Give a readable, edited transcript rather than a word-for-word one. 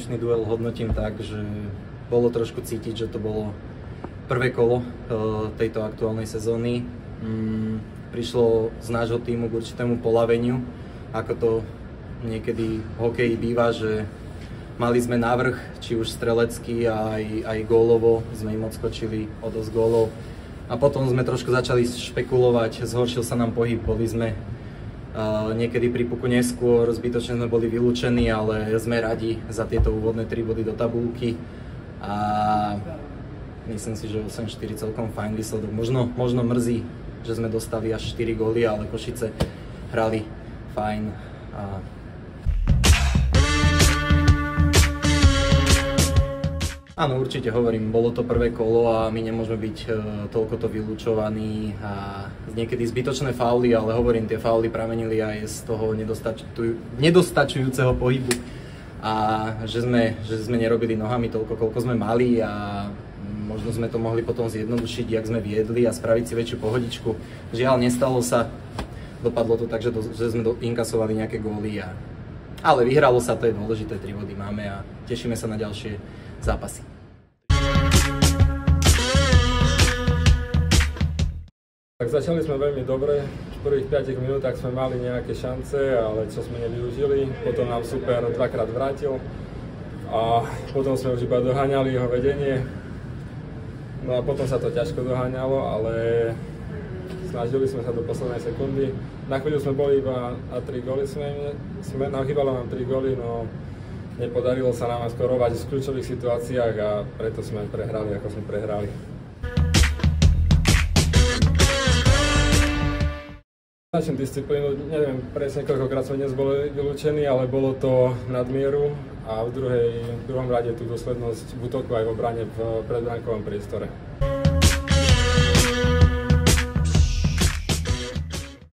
dnešný duel hodnotím tak, že bolo trošku cítiť, že to bolo prvé kolo tejto aktuálnej sezóny. Prišlo z nášho týmu k určitému polaveniu, ako to niekedy v hokeji býva, že mali sme návrh, či už strelecký, aj gólovo, sme im odskočili o dosť gólov. A potom sme trošku začali špekulovať, zhoršil sa nám pohyb, boli sme niekedy pri puku neskôr, zbytočne sme boli vylúčení, ale sme radi za tieto úvodné 3 body do tabulky a myslím si, že 8-4 celkom fajn výsledok. Možno mrzí, že sme dostali až 4 góly, ale Košice hrali fajn. Áno, určite hovorím, bolo to prvé kolo a my nemôžeme byť toľkoto vylúčovaní a niekedy zbytočné fauly, ale hovorím, tie fauly pramenili aj z toho nedostačujúceho pohybu a že sme nerobili nohami toľko, koľko sme mali a možno sme to mohli potom zjednodušiť, jak sme viedli a spraviť si väčšiu pohodičku. Žiaľ, nestalo sa, dopadlo to tak, že sme inkasovali nejaké góly, ale vyhralo sa, to je dôležité, 3 body máme a tešíme sa na ďalšie zápasy. Tak začali sme veľmi dobre, v prvých 5 minútach sme mali nejaké šance, ale čo sme nevyužili, potom nám super dvakrát vrátil a potom sme už iba doháňali jeho vedenie. No a potom sa to ťažko doháňalo, ale snažili sme sa do poslednej sekundy. Na chvíľu sme boli iba na 3 góly, chýbalo nám 3 góly, no nepodarilo sa nám skorovať v kľúčových situáciách a preto sme prehrali, ako sme prehrali. Našim disciplínu, neviem presne koľkokrát sme dnes boli vylúčení, ale bolo to nadmieru a v druhom rade tú dôslednosť v útoku aj v obrane v predbránkovom priestore.